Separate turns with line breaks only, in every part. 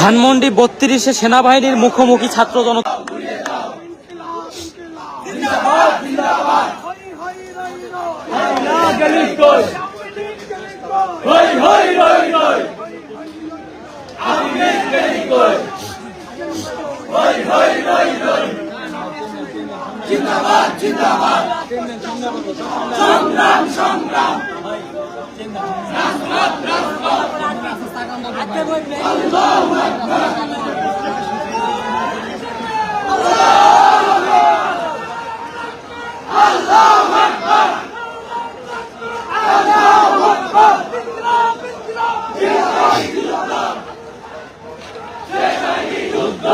ধানমন্ডি ৩২-এ সেনাবাহিনীর মুখোমুখি ছাত্র জনতা।
জিন্দাবাদ জিন্দাবাদ সংগ্রাম সংগ্রাম রাজপথ রাজপথ আল্লাহু আকবার আল্লাহু আকবার আল্লাহু আকবার জিন্দাবাদ জিন্দাবাদ সেনাবাহিনী যুদ্ধ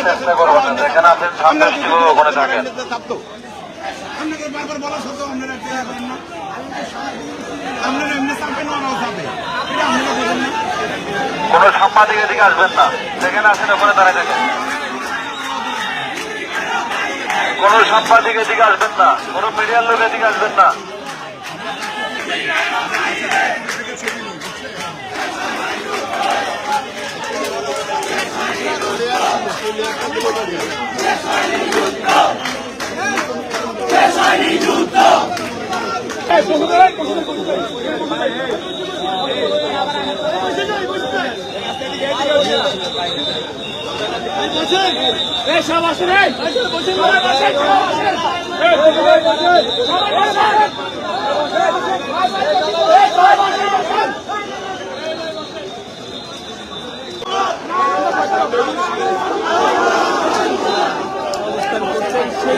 চেষ্টা করবো যেখানে আছেন সামনে ওখানে থাকেন। কোন সাংবাদিক এদিকে আসবেন না, যেখানে আছেন ওখানে দাঁড়িয়ে থাকেন। কোন সাংবাদিক এদিকে আসবেন না, কোন মিডিয়ার লোক এদিকে আসবেন না।
সেই